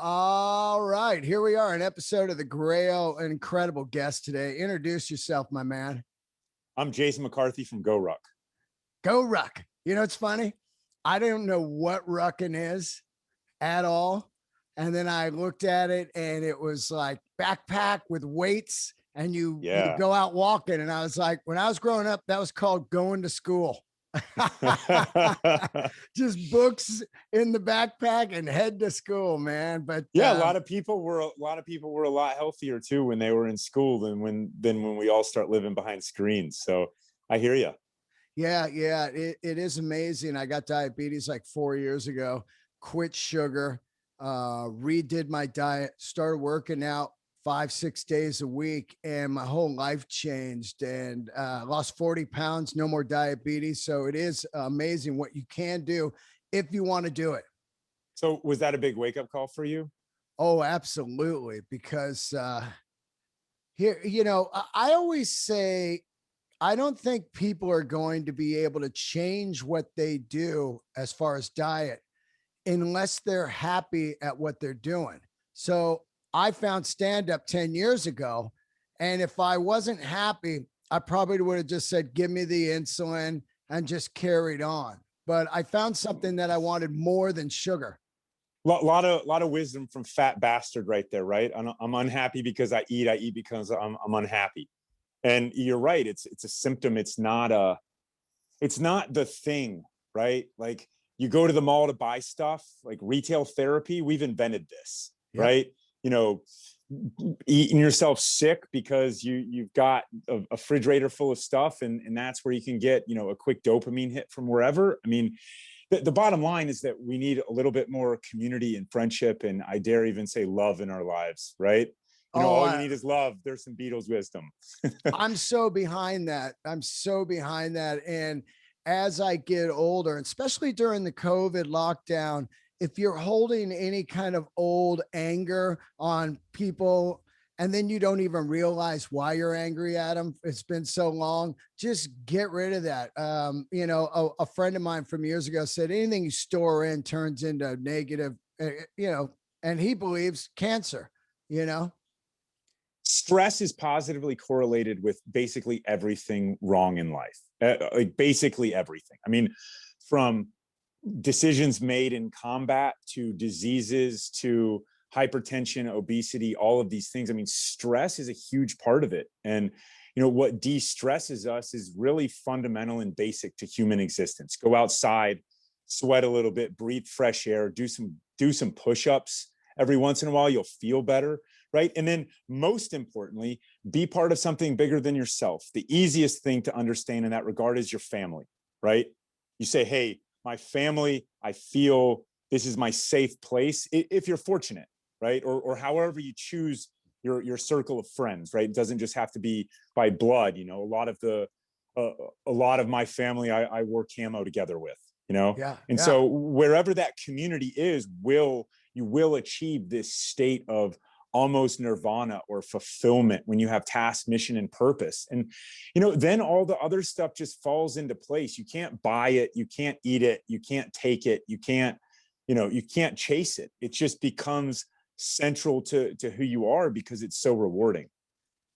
All right, here we are, an episode of the Grail. An incredible guest today. Introduce yourself, my man. I'm Jason McCarthy from GORUCK. GORUCK. You know, it's funny. I don't know what rucking is at all. And then I looked at it and it was like backpack with weights and you Yeah. go out walking. And I was like, when I was growing up, that was called going to school. Just books in the backpack and head to school, man. But Yeah, a lot of people were a lot healthier too when they were in school than when we all start living behind screens. So I hear you. yeah, it is amazing. I got diabetes like 4 years ago, quit sugar, redid my diet, started working out 5, 6 days a week, and my whole life changed and lost 40 pounds, no more diabetes. So it is amazing what you can do if you want to do it. So was that a big wake up call for you? Oh, absolutely. Because here, I always say, I don't think people are going to be able to change what they do as far as diet unless they're happy at what they're doing. So I found stand up 10 years ago. And if I wasn't happy, I probably would have just said, give me the insulin and just carried on. But I found something that I wanted more than sugar. Lot of wisdom from fat bastard right there, right? I'm unhappy because I eat because I'm unhappy. And you're right, it's a symptom. It's not the thing, right? Like you go to the mall to buy stuff, like retail therapy, we've invented this, Yep. right? You know, eating yourself sick because you've got a refrigerator full of stuff, and that's where you can get, a quick dopamine hit from wherever. I mean, the bottom line is that we need a little bit more community and friendship, and I dare even say love in our lives, right? Oh, All you need is love. There's some Beatles wisdom. I'm so behind that. I'm so behind that. And as I get older, especially during the COVID lockdown, if you're holding any kind of old anger on people and then you don't even realize why you're angry at them, it's been so long, just get rid of that. A friend of mine from years ago said anything you store in turns into negative, and he believes cancer, you know? Stress is positively correlated with basically everything wrong in life, like basically everything. I mean, from decisions made in combat to diseases to hypertension, obesity, all of these things. I mean, stress is a huge part of it. And what de-stresses us is really fundamental and basic to human existence. Go outside, sweat a little bit, breathe fresh air, do some push-ups every once in a while. You'll feel better, right? And then most importantly, be part of something bigger than yourself. The easiest thing to understand in that regard is your family, right? You say, hey, my family, I feel this is my safe place, if you're fortunate, right? Or however you choose your circle of friends, right? It doesn't just have to be by blood. A lot of my family I wore camo together with, Yeah. and Yeah. so wherever that community is, you will achieve this state of almost nirvana or fulfillment when you have task, mission, and purpose. And then all the other stuff just falls into place. You can't buy it, you can't eat it, you can't take it, you can't chase it. It just becomes central to who you are because it's so rewarding.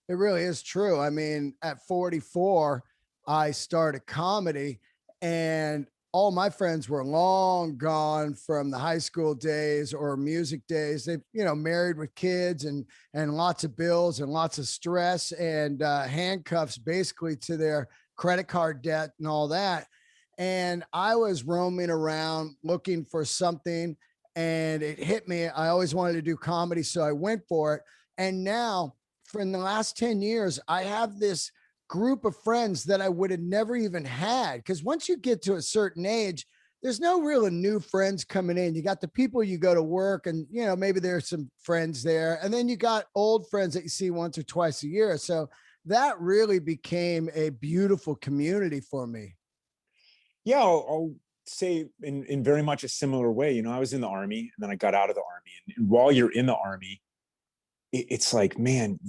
It really is true. I mean, at 44, I started comedy and all my friends were long gone from the high school days or music days. They've, married with kids and lots of bills and lots of stress and handcuffs basically to their credit card debt and all that. And I was roaming around looking for something and it hit me. I always wanted to do comedy, so I went for it. And now, for in the last 10 years, I have this group of friends that I would have never even had. Because once you get to a certain age, there's no real new friends coming in. You got the people you go to work and, maybe there's some friends there. And then you got old friends that you see once or twice a year. So that really became a beautiful community for me. Yeah, I'll say in very much a similar way. I was in the Army and then I got out of the Army. And while you're in the Army, it's like, man,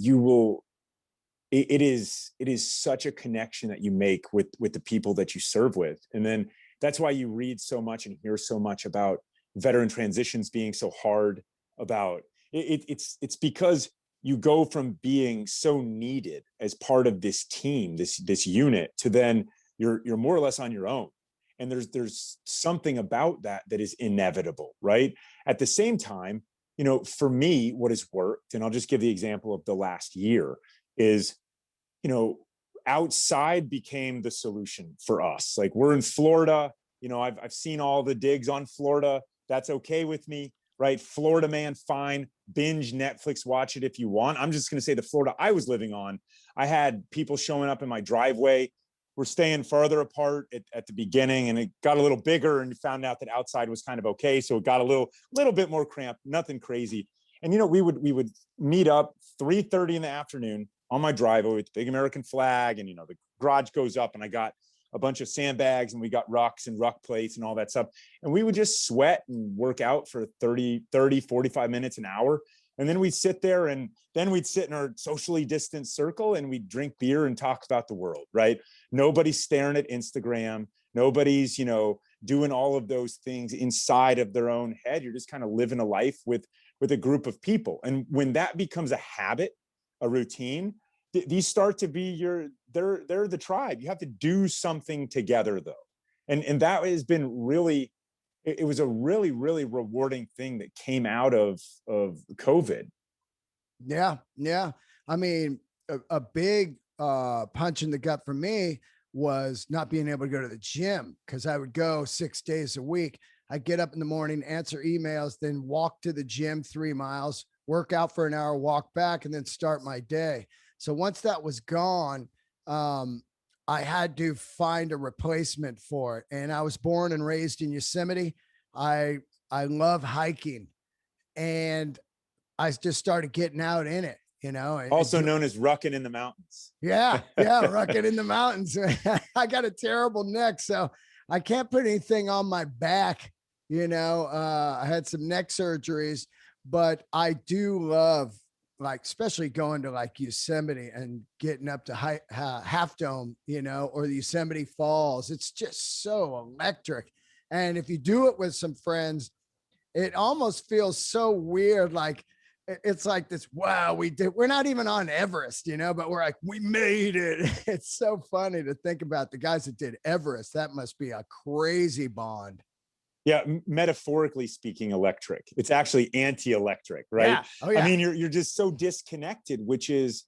it is such a connection that you make with the people that you serve with. And then that's why you read so much and hear so much about veteran transitions being so hard, about it's because you go from being so needed as part of this team, this unit, to then you're more or less on your own. And there's something about that that is inevitable, right? At the same time, you know, for me, what has worked, and I'll just give the example of the last year, is, you know, outside became the solution for us. Like, we're in Florida, you know, I've seen all the digs on Florida. That's okay with me, right? Florida man, fine. Binge Netflix, watch it if you want. I'm just going to say the Florida I was living on, I had people showing up in my driveway. We're staying farther apart at the beginning, and it got a little bigger, and you found out that outside was kind of okay. So it got a little bit more cramped, nothing crazy. And, you know, we would meet up 3:30 in the afternoon on my driveway with the big American flag, and, you know, the garage goes up, and I got a bunch of sandbags, and we got rucks and ruck plates and all that stuff. And we would just sweat and work out for 45 minutes, an hour. And then we'd sit there, and then we'd sit in our socially distanced circle, and we'd drink beer and talk about the world, right? Nobody's staring at Instagram. Nobody's, you know, doing all of those things inside of their own head. You're just kind of living a life with a group of people. And when that becomes a habit, a routine, these start to be they're the tribe. You have to do something together, though. And that has been really, it was a really, really rewarding thing that came out of COVID. Yeah. Yeah. I mean, a big punch in the gut for me was not being able to go to the gym, because I would go 6 days a week. I'd get up in the morning, answer emails, then walk to the gym 3 miles, work out for an hour, walk back, and then start my day. So once that was gone, I had to find a replacement for it. And I was born and raised in Yosemite. I love hiking, and I just started getting out in it, you know. Also known as rucking in the mountains. Yeah, rucking in the mountains. I got a terrible neck, so I can't put anything on my back. You know, I had some neck surgeries, but I do love, like, especially going to like Yosemite and getting up to Half Dome, you know, or the Yosemite Falls. It's just so electric. And if you do it with some friends, it almost feels so weird. Like, it's like this, wow, we're not even on Everest, you know, but we're like, we made it. It's so funny to think about the guys that did Everest. That must be a crazy bond. Yeah, metaphorically speaking, electric. It's actually anti-electric, right? Yeah. Oh, yeah. I mean, you're just so disconnected, which is,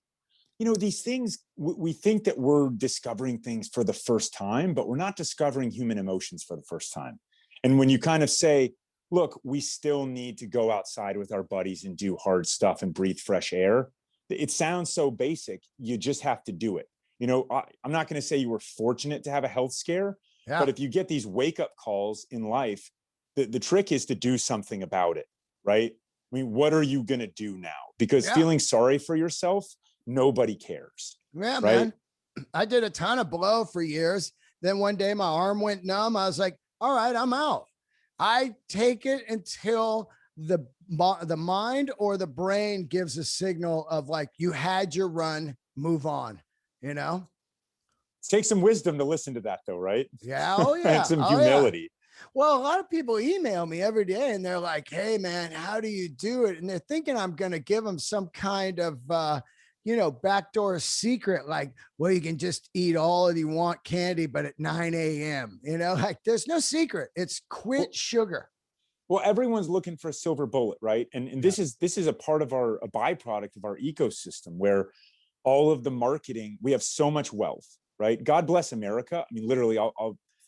you know, these things, we think that we're discovering things for the first time, but we're not discovering human emotions for the first time. And when you kind of say, look, we still need to go outside with our buddies and do hard stuff and breathe fresh air, it sounds so basic. You just have to do it. You know, I'm not going to say you were fortunate to have a health scare, Yeah. but if you get these wake up calls in life, the trick is to do something about it, right? I mean, what are you going to do now? Because feeling sorry for yourself, nobody cares. Yeah, right? man. I did a ton of blow for years. Then one day my arm went numb. I was like, all right, I'm out. I take it until the mind or the brain gives a signal of like, you had your run, move on, you know? Take some wisdom to listen to that, though, right? Yeah. Oh, yeah. And some Oh, humility. yeah. Well, a lot of people email me every day and they're like, hey, man, how do you do it? And they're thinking I'm going to give them some kind of, you know, backdoor secret, like, well, you can just eat all of you want candy, but at 9 a.m., you know, like, there's no secret. It's quit sugar. Well, everyone's looking for a silver bullet, right? And this is a part of a byproduct of our ecosystem, where all of the marketing, we have so much wealth, right? God bless America. I mean, literally,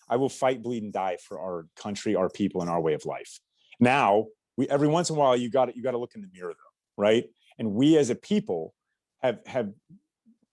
I will fight, bleed, and die for our country, our people, and our way of life. Now, every once in a while, you got to look in the mirror, though, right? And we as a people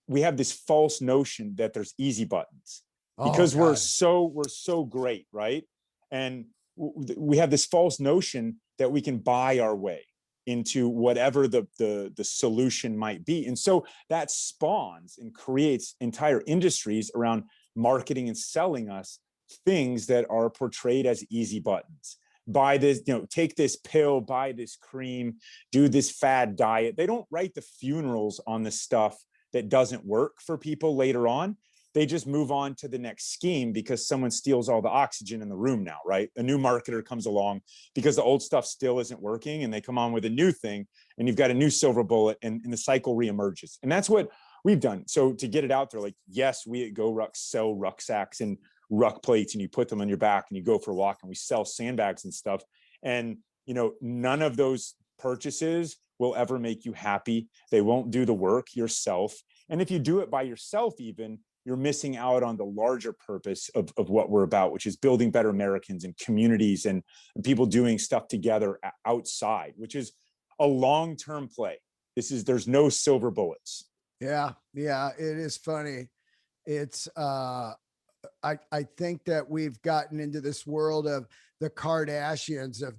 we have this false notion that there's easy buttons, because we're so great, right? And we have this false notion that we can buy our way into whatever the solution might be. And so that spawns and creates entire industries around marketing and selling us things that are portrayed as easy buttons. Buy this, you know, take this pill, buy this cream, do this fad diet. They don't write the funerals on the stuff that doesn't work for people later on. they just move on to the next scheme because someone steals all the oxygen in the room now, right? A new marketer comes along because the old stuff still isn't working, and they come on with a new thing, and you've got a new silver bullet, and the cycle reemerges. And that's what we've done. So to get it out there, like, yes, we at GORUCK sell rucksacks and ruck plates, and you put them on your back and you go for a walk, and we sell sandbags and stuff. And, you know, none of those purchases will ever make you happy. They won't do the work yourself. And if you do it by yourself, even, you're missing out on the larger purpose of what we're about, which is building better Americans and communities and people doing stuff together outside, which is a long-term play. There's no silver bullets. Yeah. Yeah. It is funny. It's, I think that we've gotten into this world of the Kardashians of,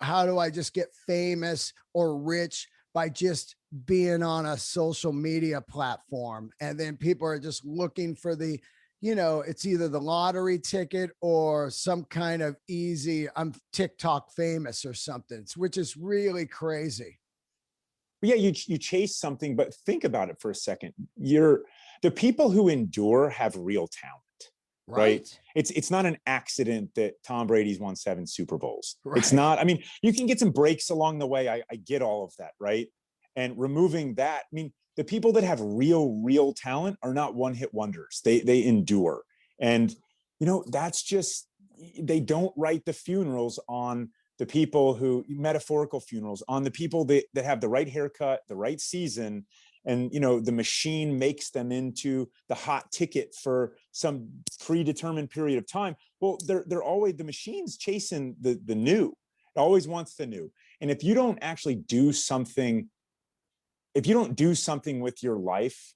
how do I just get famous or rich by just being on a social media platform? And then people are just looking for the, you know, it's either the lottery ticket or some kind of easy, I'm TikTok famous or something, which is really crazy. But yeah, you chase something, but think about it for a second. The people who endure have real talent. Right. It's not an accident that Tom Brady's won 7 Super Bowls. Right. It's not. I mean, you can get some breaks along the way. I get all of that. Right. And removing that, I mean, the people that have real talent are not one-hit wonders. They endure. And, you know, that's just, they don't write the funerals on the people who, metaphorical funerals, on the people that have the right haircut, the right season. And, you know, the machine makes them into the hot ticket for some predetermined period of time. Well, they're always, the machine's chasing the new. It always wants the new. And if you don't actually do something, if you don't do something with your life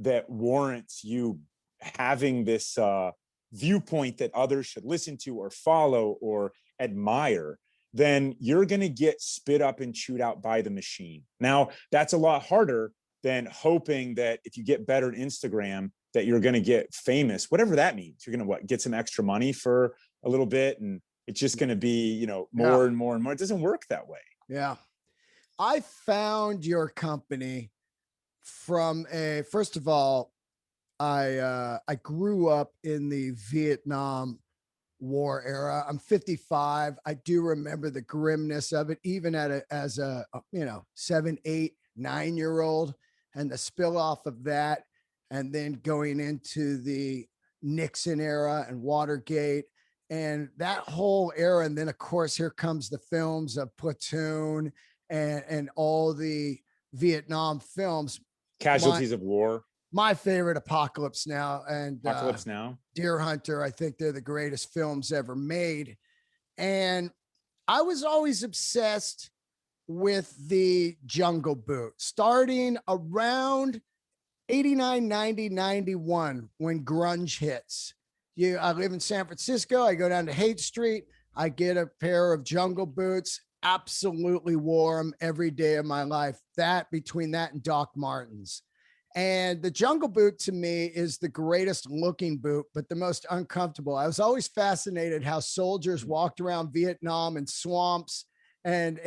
that warrants you having this viewpoint that others should listen to or follow or admire, then you're going to get spit up and chewed out by the machine. Now, that's a lot harder than hoping that if you get better at Instagram, that you're going to get famous, whatever that means. You're going to get some extra money for a little bit, and it's just going to be, you know, more and more and more. It doesn't work that way. Yeah. I found your company from first of all, I grew up in the Vietnam War era. I'm 55. I do remember the grimness of it, even as a, you know, 7, 8, 9-year-old, and the spill off of that, and then going into the Nixon era and Watergate and that whole era. And then of course, here comes the films of Platoon and all the Vietnam films. Casualties of War. My favorite, Apocalypse Now and Apocalypse Now, Deer Hunter. I think they're the greatest films ever made. And I was always obsessed with the Jungle Boot, starting around 89, 90, 91, when grunge hits. I live in San Francisco. I go down to Haight Street. I get a pair of Jungle Boots, absolutely wore them every day of my life. That, between that and Doc Martens. And the Jungle Boot to me is the greatest looking boot, but the most uncomfortable. I was always fascinated how soldiers walked around Vietnam in swamps and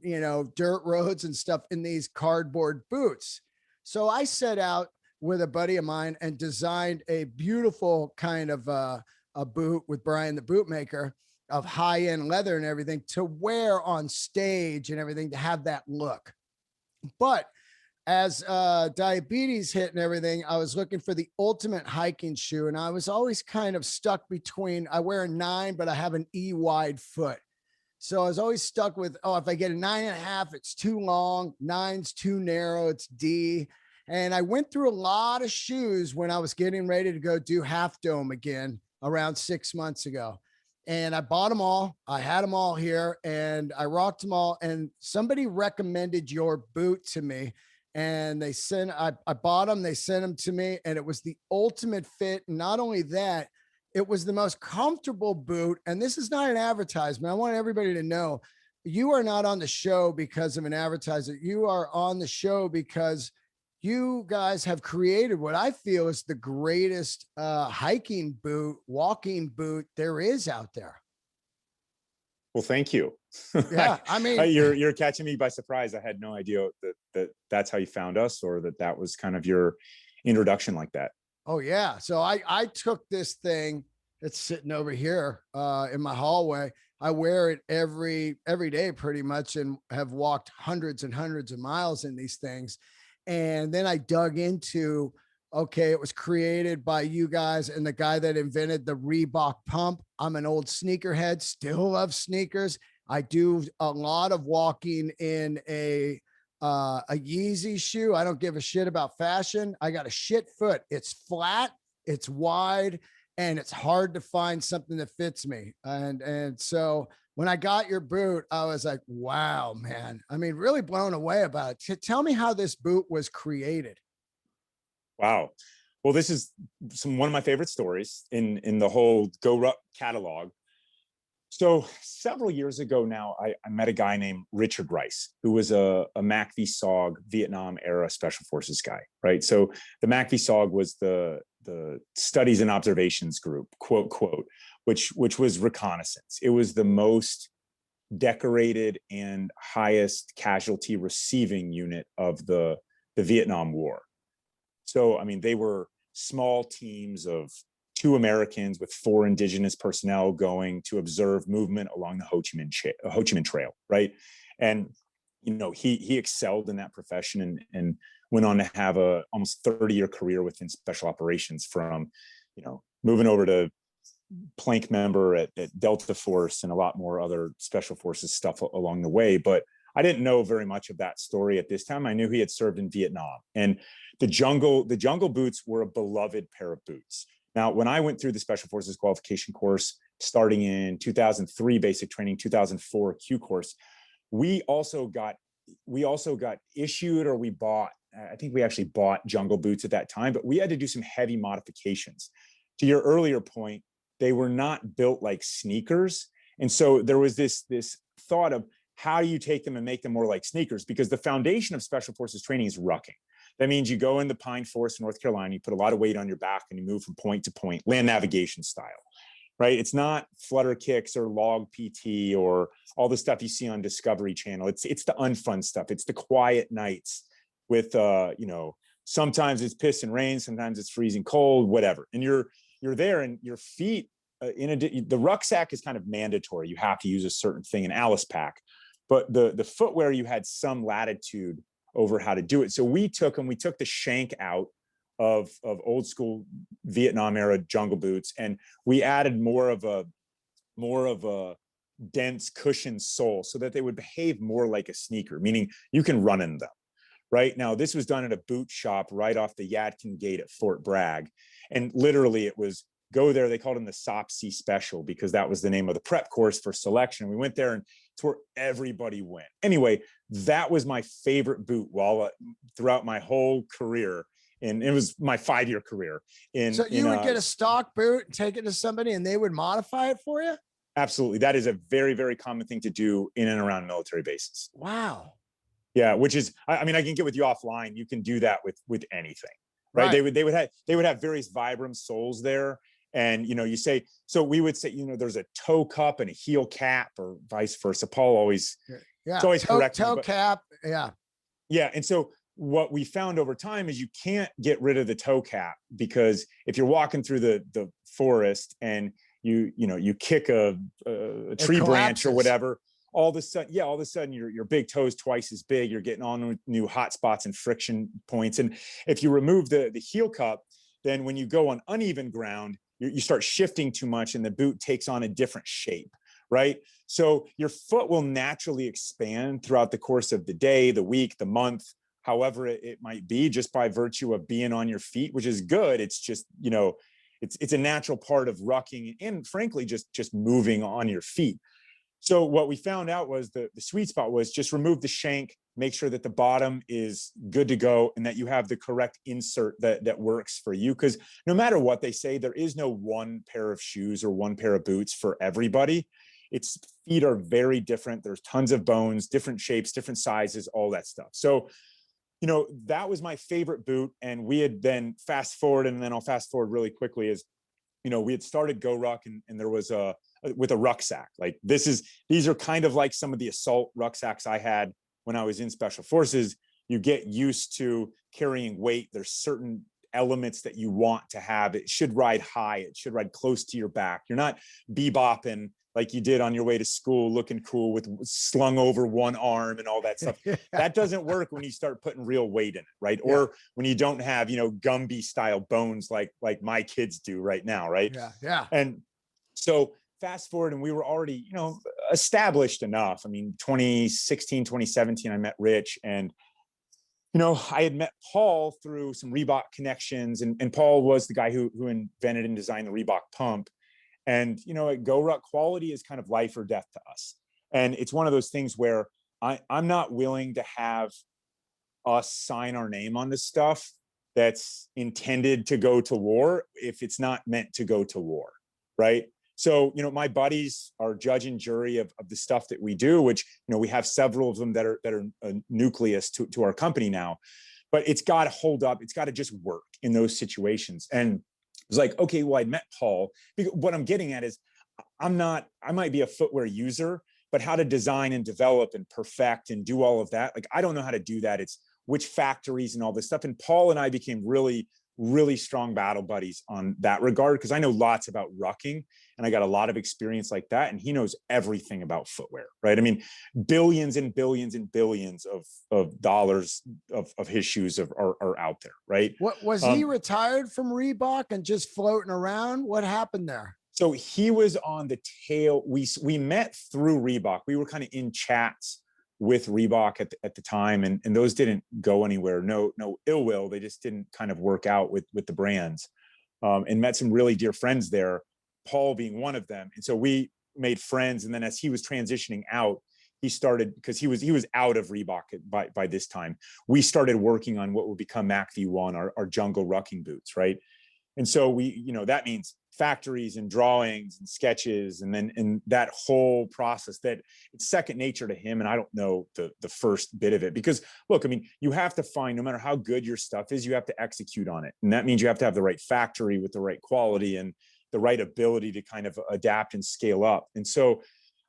you know, dirt roads and stuff in these cardboard boots. So I set out with a buddy of mine and designed a beautiful kind of a boot with Brian the Bootmaker of high-end leather and everything to wear on stage and everything, to have that look. But as diabetes hit and everything, I was looking for the ultimate hiking shoe. And I was always kind of stuck between, I wear a 9, but I have an E wide foot. So I was always stuck with, oh, if I get a 9.5, it's too long. 9's too narrow, it's D. And I went through a lot of shoes when I was getting ready to go do Half Dome again around 6 months ago. And I bought them all. I had them all here and I rocked them all. And somebody recommended your boot to me. And I bought them, they sent them to me, and it was the ultimate fit. And not only that, it was the most comfortable boot. And this is not an advertisement. I want everybody to know you are not on the show because of an advertiser. You are on the show because you guys have created what I feel is the greatest hiking boot, walking boot there is out there. Well, thank you. Yeah, I mean, you're catching me by surprise. I had no idea that that's how you found us, or that was kind of your introduction like that. Oh yeah. So I took this thing that's sitting over here in my hallway. I wear it every day pretty much, and have walked hundreds and hundreds of miles in these things. And then I dug into, okay, it was created by you guys and the guy that invented the Reebok pump. I'm an old sneakerhead, still love sneakers. I do a lot of walking in a Yeezy shoe. I don't give a shit about fashion. I got a shit foot. It's flat, it's wide, and it's hard to find something that fits me. And so when I got your boot, I was like, wow, man. I mean, really blown away about it. Tell me how this boot was created. Wow. Well, this is one of my favorite stories in the whole GORUCK catalog. So several years ago now, I met a guy named Richard Rice, who was a MACV-SOG Vietnam era special forces guy, right? So the MACV-SOG was the studies and observations group, quote, quote, which was reconnaissance. It was the most decorated and highest casualty receiving unit of the Vietnam War. So, I mean, they were small teams of 2 Americans with 4 indigenous personnel going to observe movement along the Ho Chi Minh Trail, right? And you know, he excelled in that profession and went on to have a almost 30-year career within special operations, from, you know, moving over to plank member at Delta Force and a lot more other special forces stuff along the way. But I didn't know very much of that story at this time. I knew he had served in Vietnam, and the jungle boots were a beloved pair of boots. Now, when I went through the Special Forces qualification course, starting in 2003 basic training, 2004 Q course, we also got issued, or we bought, I think we actually bought jungle boots at that time, but we had to do some heavy modifications. To your earlier point, they were not built like sneakers. And so there was this thought of, how do you take them and make them more like sneakers? Because the foundation of Special Forces training is rucking. That means you go into Pine Forest, North Carolina, you put a lot of weight on your back and you move from point to point, land navigation style, right? It's not flutter kicks or log PT or all the stuff you see on Discovery Channel. It's the unfun stuff. It's the quiet nights with, you know, sometimes it's piss and rain, sometimes it's freezing cold, whatever. And you're there, and your feet, the rucksack is kind of mandatory. You have to use a certain thing, an Alice pack, but the footwear, you had some latitude over how to do it. So we took the shank out of old school Vietnam era jungle boots, and we added more of a dense cushioned sole so that they would behave more like a sneaker, meaning you can run in them. Right now, this was done at a boot shop right off the Yadkin Gate at Fort Bragg, and literally it was go there. They called him the SOPC Special because that was the name of the prep course for selection. We went there, and it's where everybody went. Anyway, that was my favorite boot throughout my whole career. And it was my 5-year career. So you would get a stock boot and take it to somebody and they would modify it for you? Absolutely. That is a very, very common thing to do in and around military bases. Wow. Yeah, which is, I mean, I can get with you offline. You can do that with anything, right? Right. They would have various Vibram soles there. And, you know, we would say, you know, there's a toe cup and a heel cap, or vice versa. Paul always, yeah, it's always correct. Toe cap. Yeah. Yeah. And so what we found over time is you can't get rid of the toe cap, because if you're walking through the forest and you kick a tree branch or whatever, all of a sudden your big toe is twice as big. You're getting on new hot spots and friction points. And if you remove the heel cup, then when you go on uneven ground, you start shifting too much and the boot takes on a different shape, right? So your foot will naturally expand throughout the course of the day, the week, the month, however it might be, just by virtue of being on your feet, which is good. It's just, you know, it's a natural part of rucking and frankly, just moving on your feet. So what we found out was the sweet spot was just remove the shank, make sure that the bottom is good to go, and that you have the correct insert that works for you. Because no matter what they say, there is no one pair of shoes or one pair of boots for everybody. Feet are very different. There's tons of bones, different shapes, different sizes, all that stuff. So, you know, that was my favorite boot. And we had then fast forward, and then I'll fast forward really quickly, is, you know, we had started GORUCK, and there was with a rucksack. Like these are kind of like some of the assault rucksacks I had when I was in special forces. You get used to carrying weight. There's certain elements that you want to have. It should ride high. It should ride close to your back. You're not bebopping like you did on your way to school, looking cool with slung over one arm and all that stuff. That doesn't work when you start putting real weight in it, right? Yeah. Or when you don't have, Gumby style bones like my kids do right now, right? Yeah. And so fast forward, and we were already, established enough. I mean, 2016, 2017, I met Rich, and I had met Paul through some Reebok connections, and Paul was the guy who invented and designed the Reebok pump. And, at GORUCK, quality is kind of life or death to us. And it's one of those things where I'm not willing to have us sign our name on this stuff that's intended to go to war if it's not meant to go to war, right? So, my buddies are judge and jury of the stuff that we do, which, we have several of them that are a nucleus to our company now, but it's got to hold up. It's got to just work in those situations. And it was like, okay, well, I met Paul. What I'm getting at is I might be a footwear user, but how to design and develop and perfect and do all of that, like, I don't know how to do that. It's which factories and all this stuff. And Paul and I became really, really strong battle buddies on that regard, because I know lots about rucking and I got a lot of experience like that. And he knows everything about footwear, right? I mean, billions and billions and billions of dollars of his shoes are out there, right? What was he retired from Reebok and just floating around? What happened there? So he was on the tail. We met through Reebok. We were kind of in chats with Reebok at the time, and those didn't go anywhere. No ill will. They just didn't kind of work out with the brands, and met some really dear friends there, Paul being one of them. And so we made friends. And then as he was transitioning out, he started, because he was out of Reebok by this time. We started working on what would become MACV-1, our jungle rucking boots, right? And so that means factories and drawings and sketches, and then that whole process that it's second nature to him. And I don't know the first bit of it, because look, I mean, you have to find, no matter how good your stuff is, you have to execute on it. And that means you have to have the right factory with the right quality and the right ability to kind of adapt and scale up. And so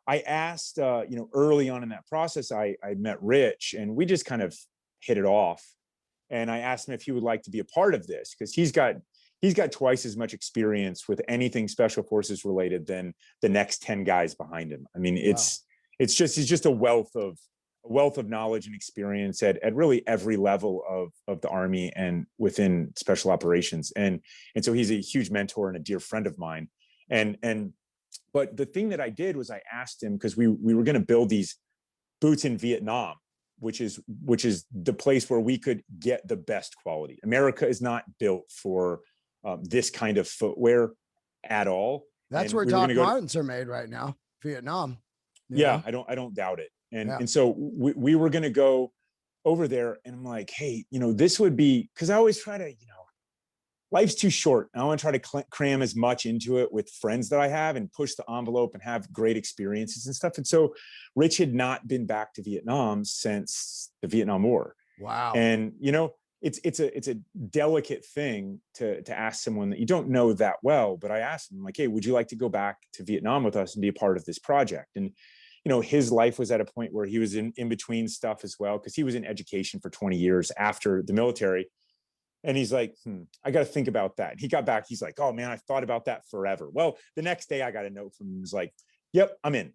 I asked, early on in that process, I met Rich, and we just kind of hit it off. And I asked him if he would like to be a part of this, because he's got twice as much experience with anything special forces related than the next 10 guys behind him. I mean, he's just a wealth of knowledge and experience at really every level of the Army and within special operations. And so he's a huge mentor and a dear friend of mine. But the thing that I did was I asked him, because we were going to build these boots in Vietnam, which is the place where we could get the best quality. America is not built for this kind of footwear at all. That's where Doc Martens are made right now, Vietnam. Yeah, I don't doubt it. And so we were going to go over there, and I'm like, hey, this would be, because I always try to, life's too short. I want to try to cram as much into it with friends that I have and push the envelope and have great experiences and stuff. And so Rich had not been back to Vietnam since the Vietnam War. Wow. And, it's a delicate thing to ask someone that you don't know that well. But I asked him, like, hey, would you like to go back to Vietnam with us and be a part of this project? And, his life was at a point where he was in between stuff as well, because he was in education for 20 years after the military. And he's like, I got to think about that. And he got back. He's like, oh, man, I thought about that forever. Well, the next day I got a note from him. He was like, yep, I'm in.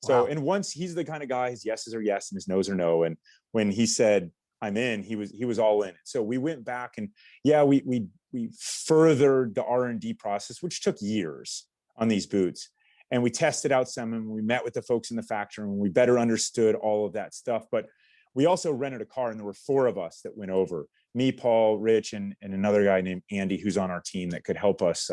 So, and once, he's the kind of guy, his yeses are yes and his no's are no. And when he said, I'm in, he was all in. So we went back, and we furthered the R&D process, which took years on these boots. And we tested out some, and we met with the folks in the factory, and we better understood all of that stuff. But we also rented a car, and there were 4 of us that went over. Me, Paul, Rich, and another guy named Andy, who's on our team, that could help us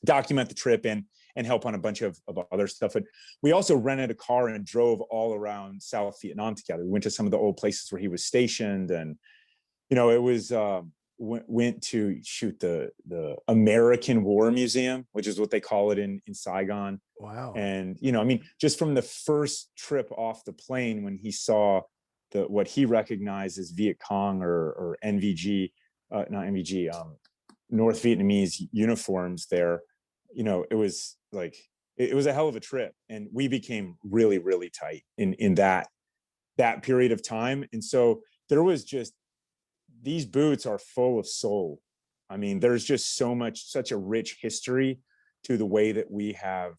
document the trip and help on a bunch of other stuff. But we also rented a car and drove all around South Vietnam together. We went to some of the old places where he was stationed, and it was went to shoot the American War Museum, which is what they call it in Saigon. Wow. And just from the first trip off the plane, when he saw what he recognized as Viet Cong or NVG, not NVG, North Vietnamese uniforms there, it was like, it was a hell of a trip. And we became really, really tight in that period of time. And so there was just, these boots are full of soul. I mean, there's just such a rich history to the way that we have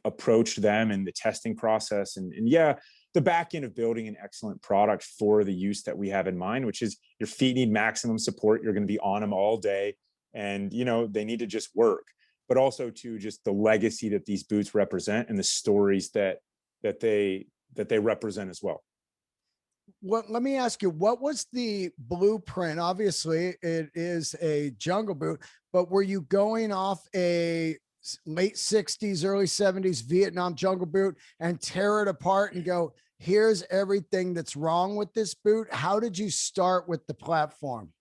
approached them and the testing process. And yeah, the back end of building an excellent product for the use that we have in mind, which is your feet need maximum support. You're going to be on them all day. And, you know, they need to just work, but also to just the legacy that these boots represent and the stories that they represent as well. What, let me ask you, what was the blueprint? Obviously, it is a jungle boot, but were you going off a late 60s, early 70s Vietnam jungle boot and tear it apart and go, here's everything that's wrong with this boot? How did you start with the platform?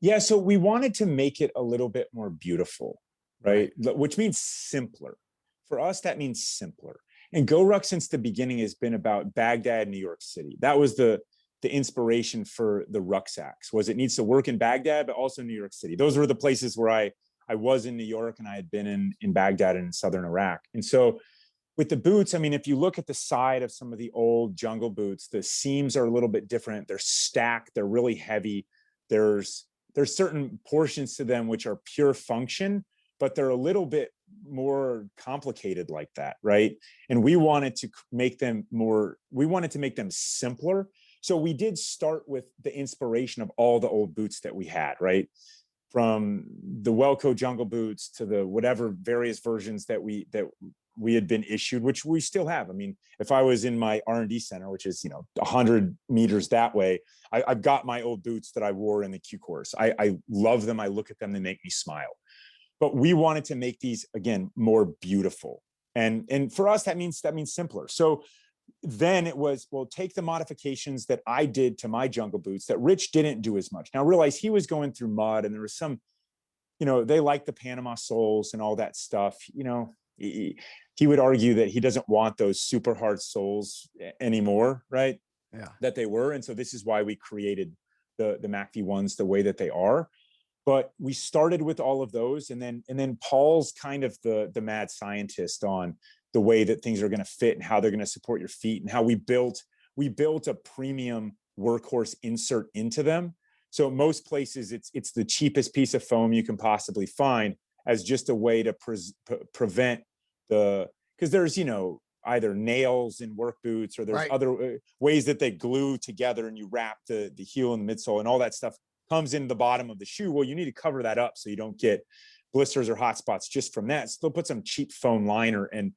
Yeah, so we wanted to make it a little bit more beautiful, right? Which means simpler. For us, that means simpler. And GORUCK since the beginning has been about Baghdad, New York City. That was the inspiration for the rucksacks, was it needs to work in Baghdad, but also New York City. Those were the places where I was in New York, and I had been in Baghdad and in southern Iraq. And so with the boots, I mean, if you look at the side of some of the old jungle boots, the seams are a little bit different. They're stacked, they're really heavy. There's certain portions to them which are pure function, but they're a little bit more complicated like that, right? And we wanted to make them simpler. So we did start with the inspiration of all the old boots that we had, right? From the Welco jungle boots to the whatever various versions that we had been issued, which we still have. I mean, if I was in my R&D center, which is, 100 meters that way, I've got my old boots that I wore in the Q course. I love them. I look at them, they make me smile. But we wanted to make these, again, more beautiful. And for us, that means simpler. So then it was, well, take the modifications that I did to my jungle boots that Rich didn't do as much. Now realize he was going through mud, and there was some, they like the Panama soles and all that stuff. He would argue that he doesn't want those super hard soles anymore, right? Yeah. That they were. And so this is why we created the MACV-1s the way that they are. But we started with all of those, and then Paul's kind of the mad scientist on the way that things are going to fit and how they're going to support your feet, and how we built a premium workhorse insert into them. So most places it's the cheapest piece of foam you can possibly find, as just a way to prevent because there's either nails in work boots, or there's other ways that they glue together and you wrap the heel and the midsole and all that stuff comes in the bottom of the shoe. Well, you need to cover that up so you don't get blisters or hot spots just from that. So they'll put some cheap foam liner. And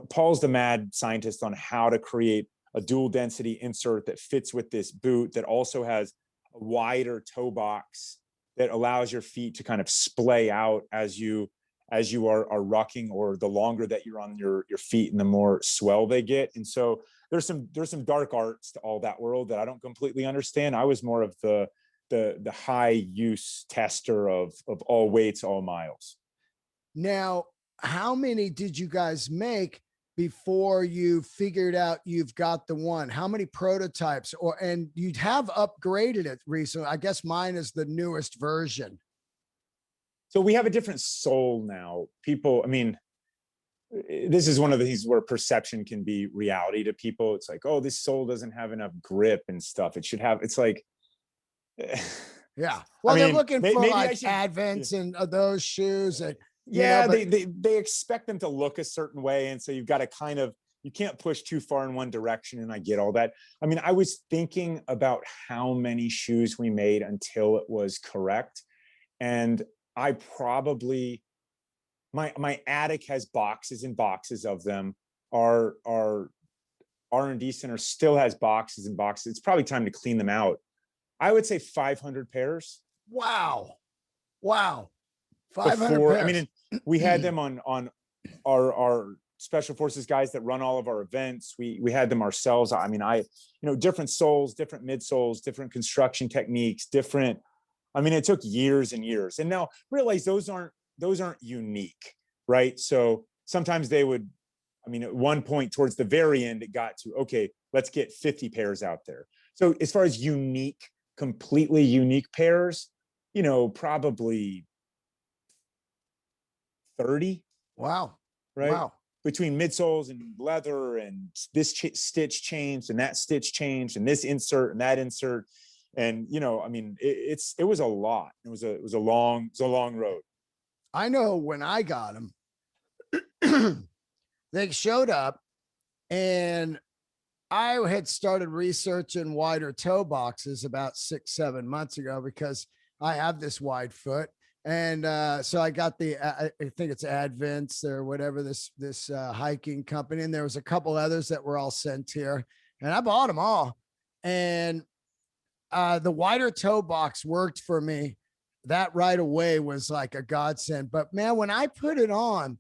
Paul's the mad scientist on how to create a dual density insert that fits with this boot, that also has a wider toe box that allows your feet to kind of splay out as you are rucking, or the longer that you're on your feet and the more swell they get. And so there's some dark arts to all that world that I don't completely understand. I was more of the high use tester of all weights, all miles. Now, how many did you guys make before you figured out you've got the one? How many prototypes, and you have upgraded it recently? I guess mine is the newest version. So we have a different sole now. People, I mean, this is one of the things where perception can be reality to people. It's like, oh, this sole doesn't have enough grip and stuff. It should have, it's like, yeah. Well, they're looking for like Advents and those shoes. And they expect them to look a certain way. And so you've got to you can't push too far in one direction. And I get all that. I mean, I was thinking about how many shoes we made until it was correct. And I probably, my attic has boxes and boxes of them. Our R&D center still has boxes and boxes. It's probably time to clean them out. I would say 500 pairs. Wow. 500 pairs. I mean, we had them on our special forces guys that run all of our events. We had them ourselves. I mean, different soles, different midsoles, different construction techniques, it took years and years. And now realize those aren't unique, right? So sometimes they would, at one point towards the very end, it got to, okay, let's get 50 pairs out there. So as far as completely unique pairs, probably 30. Wow. Right. Wow. Between midsoles and leather and this stitch changed and that stitch changed and this insert and that insert, And, you know, I mean, it was a lot. It was a long road. I know when I got them, they showed up and I had started researching wider toe boxes about 6, 7 months ago because I have this wide foot. And so I got I think it's Advents or whatever, this hiking company. And there was a couple others that were all sent here and I bought them all. And the wider toe box worked for me. That right away was like a godsend. But man, when I put it on,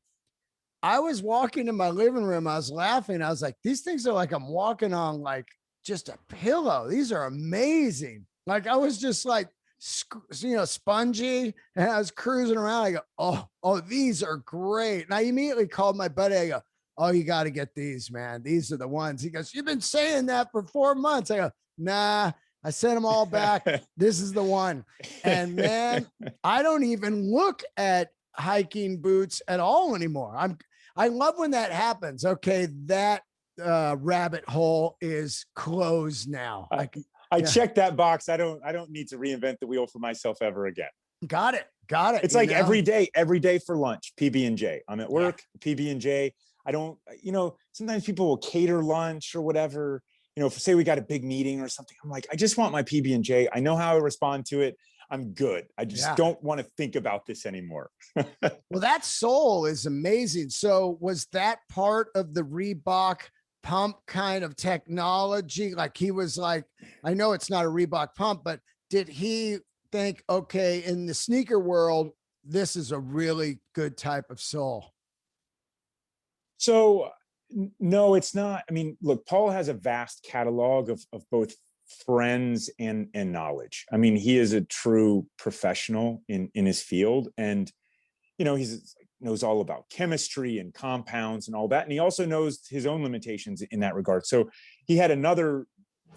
I was walking in my living room. I was laughing. I was like, these things are like I'm walking on like just a pillow. These are amazing. Like I was just like, spongy, and I was cruising around. I go, oh, these are great. And I immediately called my buddy. I go, oh, you got to get these, man. These are the ones. He goes, you've been saying that for 4 months. I go, nah. I sent them all back. This is the one. And man, I don't even look at hiking boots at all anymore. I love when that happens. Okay, that rabbit hole is closed now. I checked that box. I don't need to reinvent the wheel for myself ever again. Got it. It's like every day for lunch, PB&J. I'm at work, PB&J. I don't, sometimes people will cater lunch or whatever. If say we got a big meeting or something, I'm like, I just want my PB&J. I know how I respond to it. I'm good. I just don't want to think about this anymore. Well, that sole is amazing. So was that part of the Reebok pump kind of technology? Like he was like, I know it's not a Reebok pump, but did he think, okay, in the sneaker world, this is a really good type of sole? So no, it's not. I mean, look, Paul has a vast catalog of both friends and knowledge. I mean, he is a true professional in his field, and he's knows all about chemistry and compounds and all that, and he also knows his own limitations in that regard. So he had another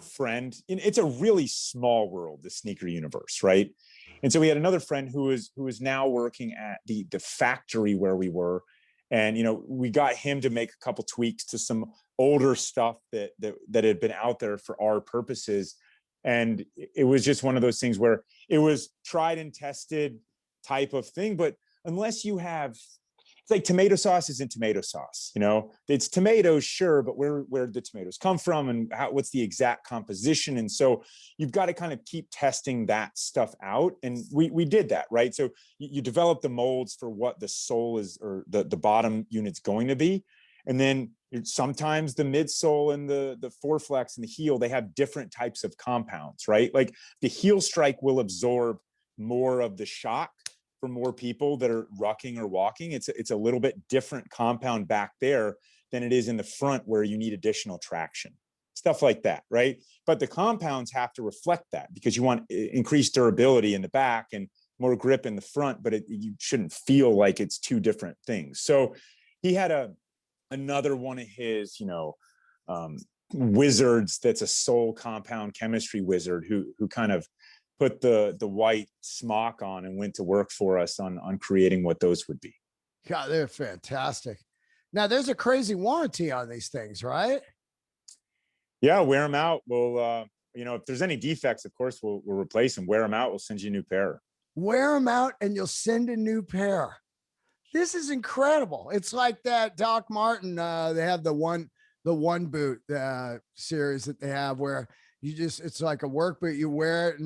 friend. It's a really small world, the sneaker universe, right? And so we had another friend who is now working at the factory where we were. And, we got him to make a couple tweaks to some older stuff that had been out there for our purposes. And it was just one of those things where it was tried and tested type of thing. But unless you have, it's like tomato sauce isn't tomato sauce, it's tomatoes, sure, but where the tomatoes come from and what's the exact composition. And so you've got to kind of keep testing that stuff out. And we did that, right? So you develop the molds for what the sole is, or the bottom unit's going to be. And then sometimes the midsole and the foreflex and the heel, they have different types of compounds, right? Like the heel strike will absorb more of the shock for more people that are rucking or walking. It's a little bit different compound back there than it is in the front where you need additional traction, stuff like that, right? But the compounds have to reflect that because you want increased durability in the back and more grip in the front, but you shouldn't feel like it's two different things. So he had another one of his, wizards that's a sole compound chemistry wizard who kind of put the white smock on and went to work for us on creating what those would be. God, they're fantastic. Now there's a crazy warranty on these things, right? Yeah, wear them out. We'll, if there's any defects, of course, we'll replace them. Wear them out. We'll send you a new pair. Wear them out and you'll send a new pair. This is incredible. It's like that Doc Martin. They have the one boot series that they have where it's like a work boot. You wear it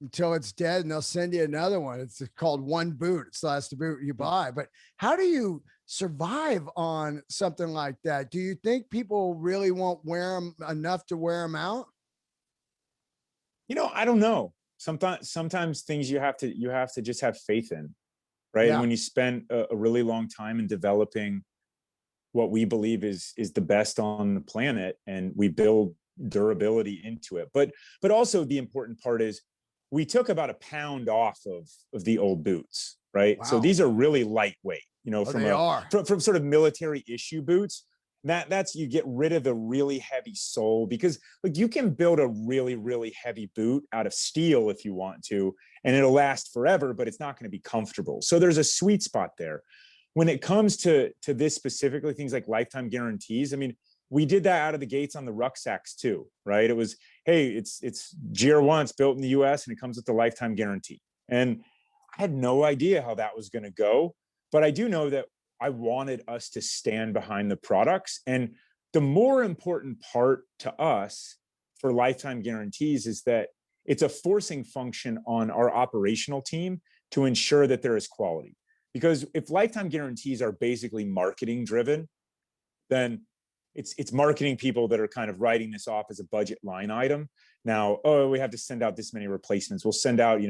until it's dead and they'll send you another one. It's called one boot. It's the last boot you buy. But how do you survive on something like that? Do you think people really won't wear them enough to wear them out? I don't know. Sometimes things you have to just have faith in, right? Yeah. And when you spend a really long time in developing what we believe is the best on the planet, and we build durability into it. But also the important part is we took about a pound off of the old boots, right? Wow. So these are really lightweight, from sort of military issue boots. That's you get rid of the really heavy sole, because you can build a really, really heavy boot out of steel if you want to, and it'll last forever, but it's not going to be comfortable. So there's a sweet spot there. When it comes to this specifically, things like lifetime guarantees, I mean, we did that out of the gates on the rucksacks too, right? It was, hey, it's GR1, it's built in the US and it comes with the lifetime guarantee. And I had no idea how that was going to go, but I do know that I wanted us to stand behind the products. And the more important part to us for lifetime guarantees is that it's a forcing function on our operational team to ensure that there is quality. Because if lifetime guarantees are basically marketing driven, then it's marketing people that are kind of writing this off as a budget line item. Now, oh, we have to send out this many replacements. We'll send out,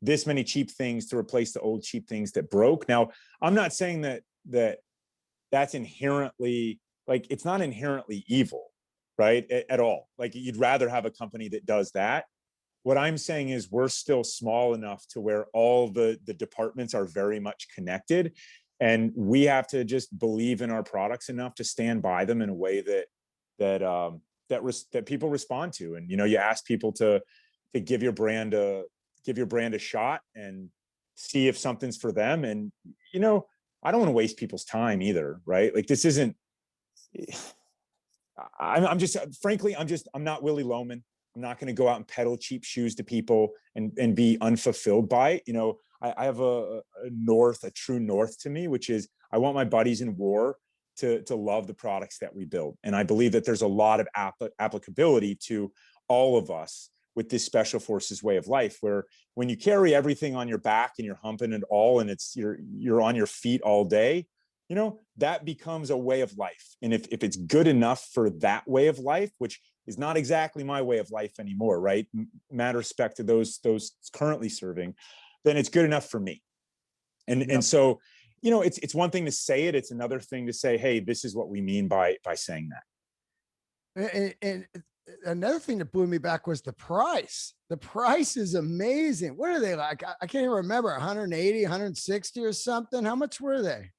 this many cheap things to replace the old cheap things that broke. Now, I'm not saying that's inherently, like, it's not inherently evil, right? At all. Like, you'd rather have a company that does that. What I'm saying is we're still small enough to where all the departments are very much connected. And we have to just believe in our products enough to stand by them in a way that people respond to. And, you ask people to give your brand a shot and see if something's for them. And, I don't want to waste people's time either, right? Like, this isn't, I'm not Willie Loman. I'm not going to go out and peddle cheap shoes to people and be unfulfilled by it. I have a true north to me, which is I want my buddies in war to love the products that we build. And I believe that there's a lot of applicability to all of us with this special forces way of life, where when you carry everything on your back and you're humping it all and you're on your feet all day, that becomes a way of life. And if it's good enough for that way of life, which is not exactly my way of life anymore, right? Mad respect to those currently serving, then it's good enough for me. And so, it's one thing to say it. It's another thing to say, hey, this is what we mean by saying that. And another thing that blew me back was the price. The price is amazing. What are they like? I can't even remember, 180, 160 or something. How much were they?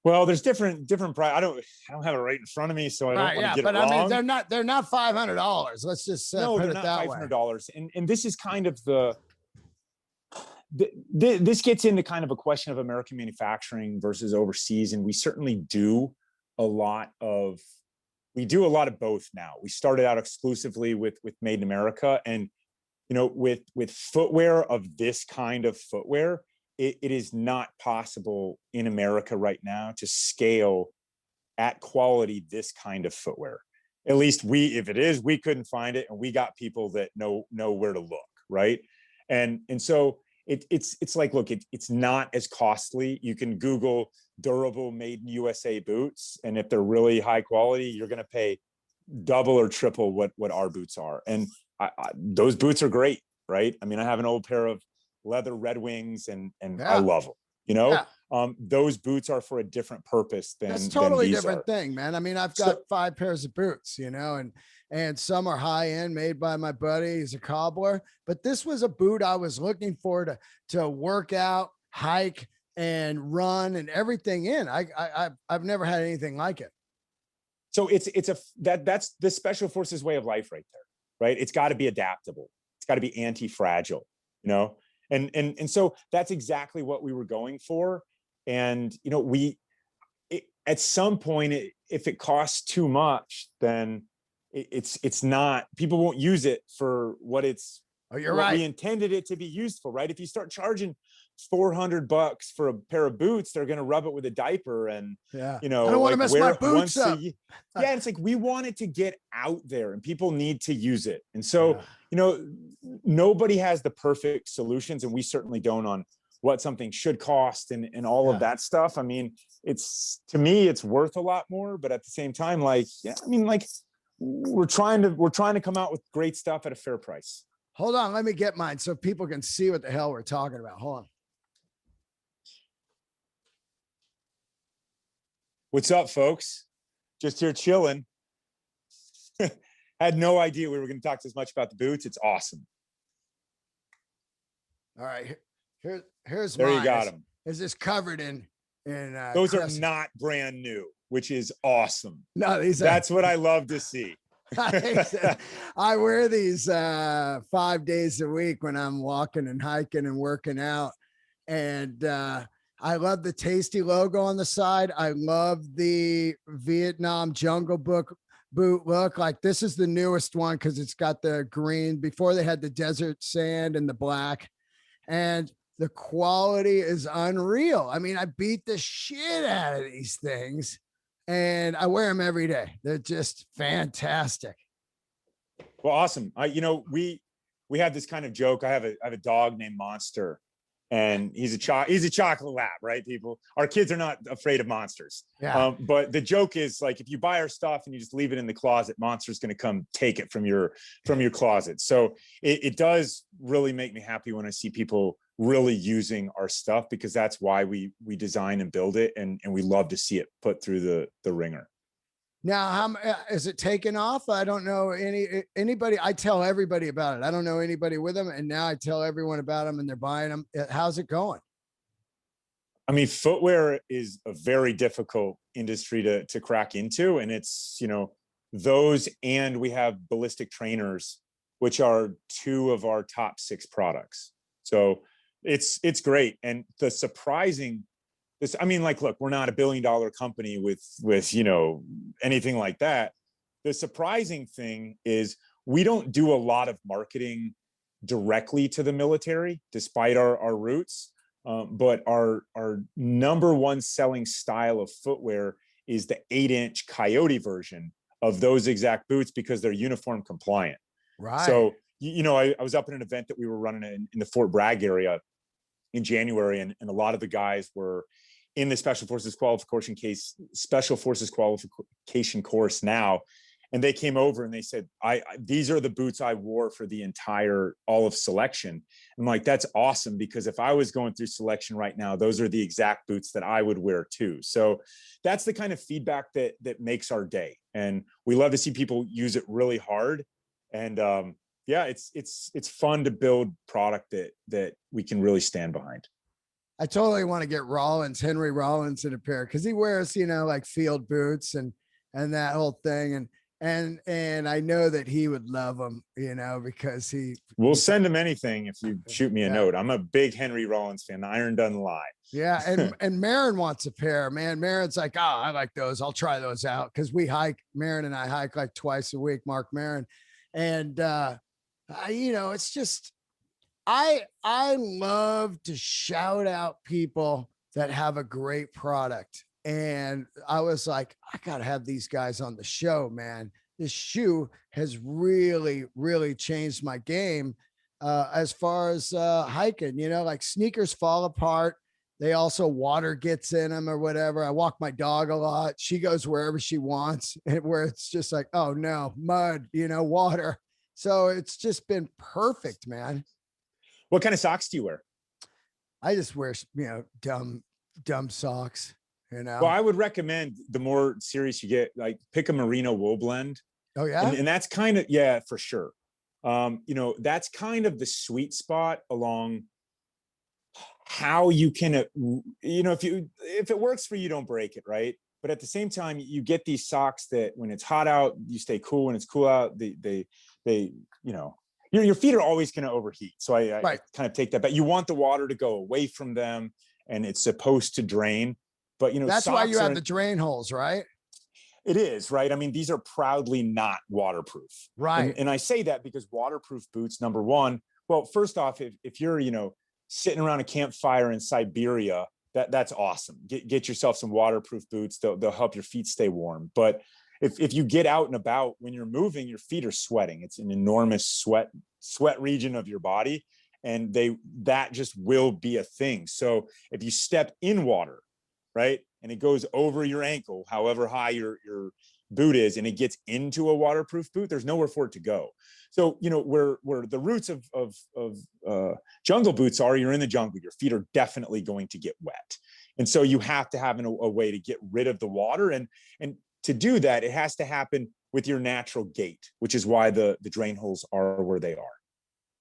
Well, there's different price. I don't have it right in front of me, so I don't want to get it wrong. I mean, they're not $500. Let's just no, put they're it not that $500. And this is kind of this gets into kind of a question of American manufacturing versus overseas, and we certainly do a lot of both now. We started out exclusively with Made in America, and with footwear of this kind of footwear, it is not possible in America right now to scale at quality this kind of footwear. At least if it is, we couldn't find it, and we got people that know where to look, right? And so it's like, look, it's not as costly. You can Google durable made in USA boots, and if they're really high quality, you're going to pay double or triple what our boots are. And those boots are great, right? I mean, I have an old pair of leather Red Wings, and I love them. Those boots are for a different purpose than that's totally than different thing, man. I mean, I've got 5 pairs of boots, and some are high end, made by my buddy. He's a cobbler, but this was a boot I was looking for to work out, hike, and run and everything in. I've never had anything like it. So that's the special forces way of life right there, right? It's got to be adaptable. It's got to be anti-fragile, and so that's exactly what we were going for. And, at some point, if it costs too much, then it's not, people won't use it for what we intended it to be used for, right? If you start charging $400 for a pair of boots, they're going to rub it with a diper, and I don't want to mess my boots up. It's like, we want it to get out there and people need to use it. And so, nobody has the perfect solutions, and we certainly don't, on what something should cost and all of that stuff. I mean, to me, it's worth a lot more, but at the same time, we're trying to come out with great stuff at a fair price. Hold on, let me get mine so people can see what the hell we're talking about. Hold on. What's up, folks? Just here chilling. Had no idea we were going to talk this much about the boots. It's awesome. All right, here's there. Mine. You got them. Is this covered in those crescent. Are not brand new, which is awesome. No, that's what I love to see. I wear these 5 days a week when I'm walking and hiking and working out, and I love the Tasty logo on the side. I love the Vietnam Jungle Book boot look. Like this is the newest one because it's got the green. Before they had the desert sand and the black, and the quality is unreal. I mean, I beat the shit out of these things, and I wear them every day. They're just fantastic. Well, awesome. We have this kind of joke. I have a dog named Monster, and he's a chocolate lab, right? People, our kids are not afraid of monsters. Yeah. But the joke is like, if you buy our stuff and you just leave it in the closet, Monster's going to come take it from your closet. So it does really make me happy when I see people really using our stuff, because that's why we design and build it, and we love to see it put through the ringer. Now, how is it taken off? I don't know anybody. I tell everybody about it. I don't know anybody with them, and now I tell everyone about them, and they're buying them. How's it going? I mean, footwear is a very difficult industry to crack into, and it's those, and we have ballistic trainers, which are two of our top 6 products. So it's great, and the surprising. I mean, like, look, we're not $1 billion company with anything like that. The surprising thing is we don't do a lot of marketing directly to the military, despite our roots. But our number one selling style of footwear is the 8-inch Coyote version of those exact boots, because they're uniform compliant. Right. So, I was up at an event that we were running in the Fort Bragg area in January, and a lot of the guys were in the special forces qualification course now. And they came over and they said, these are the boots I wore for the entire, all of selection. I'm like, that's awesome, because if I was going through selection right now, those are the exact boots that I would wear too. So that's the kind of feedback that makes our day. And we love to see people use it really hard. And yeah, it's fun to build product that we can really stand behind. I totally want to get Henry Rollins in a pair, because he wears, like field boots and that whole thing. And I know that he would love them, because we'll send him anything if you shoot me a note. I'm a big Henry Rollins fan. The iron doesn't lie. Yeah. And Marin wants a pair, man. Marin's like, oh, I like those. I'll try those out. Cause Marin and I hike like twice a week, Mark Marin. And, it's just, I love to shout out people that have a great product. And I was like, I got to have these guys on the show, man. This shoe has really, really changed my game as far as hiking, like sneakers fall apart. They also, water gets in them or whatever. I walk my dog a lot. She goes wherever she wants, and where it's just like, oh no, mud, water. So it's just been perfect, man. What kind of socks do you wear? I just wear, dumb socks, Well, I would recommend, the more serious you get, like, pick a merino wool blend. Oh yeah. And that's kind of, yeah, for sure. That's kind of the sweet spot along how you can, if it works for you, don't break it. Right. But at the same time, you get these socks that when it's hot out, you stay cool. When it's cool out, your feet are always going to overheat. So I kind of take that, but you want the water to go away from them, and it's supposed to drain. But that's why you have the drain holes, right? It is, right? I mean, these are proudly not waterproof. Right. And I say that because waterproof boots, number one, well, first off, if you're, sitting around a campfire in Siberia, that's awesome. Get yourself some waterproof boots. They'll help your feet stay warm. But if you get out and about, when you're moving, your feet are sweating. It's an enormous sweat region of your body, and that just will be a thing. So if you step in water, right, and it goes over your ankle, however high your boot is, and it gets into a waterproof boot, there's nowhere for it to go. So where the roots of jungle boots are, you're in the jungle, your feet are definitely going to get wet, and so you have to have a way to get rid of the water, and to do that, it has to happen with your natural gait, which is why the drain holes are where they are.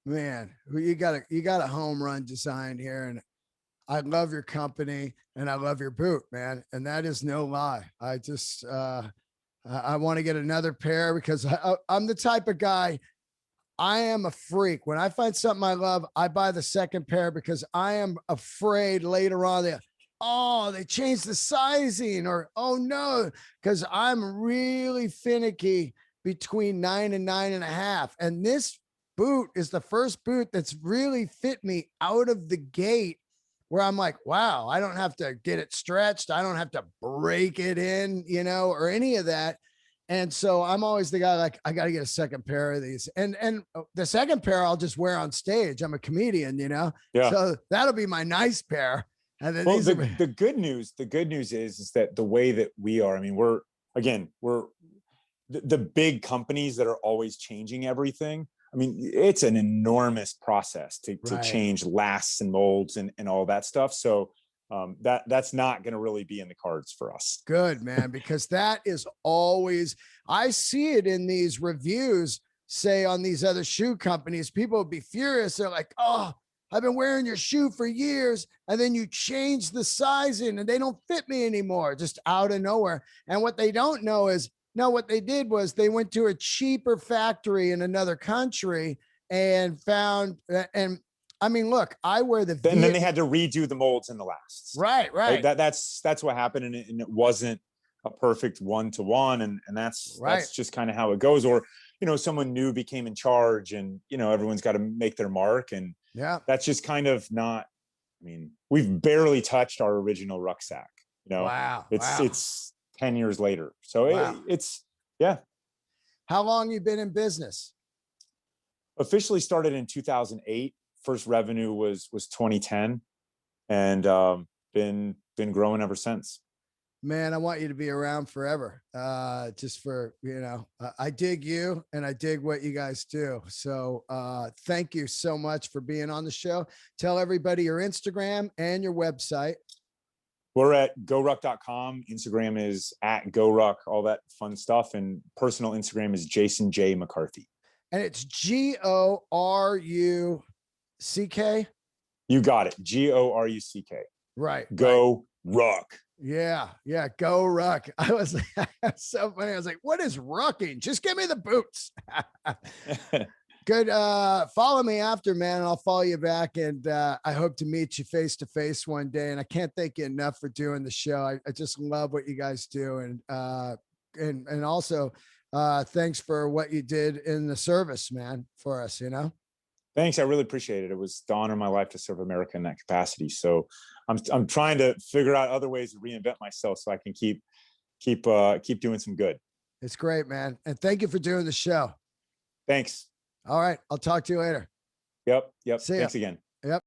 Man, you got a home run design here, and I love your company and I love your boot, man. And that is no lie. I just I want to get another pair, because I'm the type of guy. I am a freak. When I find something I love, I buy the second pair, because I am afraid later on that, oh, they changed the sizing, or oh no, because I'm really finicky between 9 and 9.5. And this boot is the first boot that's really fit me out of the gate, where I'm like, wow, I don't have to get it stretched. I don't have to break it in, or any of that. And so I'm always the guy like, I got to get a second pair of these. And the second pair I'll just wear on stage. I'm a comedian, Yeah. so that'll be my nice pair. And then well, the good news is that the way that we are, I mean, we're the big companies that are always changing everything. I mean, it's an enormous process to change lasts and molds and all that stuff. So that's not going to really be in the cards for us. Good, man, because that is always, I see it in these reviews, say on these other shoe companies, people would be furious. They're like, oh, I've been wearing your shoe for years, and then you change the sizing and they don't fit me anymore, just out of nowhere. And what they don't know is, no, what they did was they went to a cheaper factory in another country and found, and I mean, look, I wear the, and then they had to redo the molds and the lasts. Right. That's what happened, and it wasn't a perfect one-to-one, and that's just kind of how it goes. Or someone new became in charge, and everyone's got to make their mark, and that's just kind of not. I mean, we've barely touched our original rucksack. It's 10 years later, so it's How long you been in business? Officially started in 2008. First revenue was 2010, and been growing ever since. Man, I want you to be around forever. Just for, I dig you and I dig what you guys do. So thank you so much for being on the show. Tell everybody your Instagram and your website. We're at GORUCK.com. Instagram is at GORUCK, all that fun stuff. And personal Instagram is Jason J. McCarthy. And it's GORUCK. You got it. GORUCK. Right. GORUCK. Yeah. GORUCK. I was so funny. I was like, what is rucking? Just give me the boots. Good. Follow me after, man, and I'll follow you back. And I hope to meet you face to face one day. And I can't thank you enough for doing the show. I just love what you guys do. And also thanks for what you did in the service, man, for us, Thanks. I really appreciate it. It was the honor of my life to serve America in that capacity. So I'm trying to figure out other ways to reinvent myself so I can keep doing some good. It's great, man. And thank you for doing the show. Thanks. All right. I'll talk to you later. Yep. See ya. Thanks again. Yep.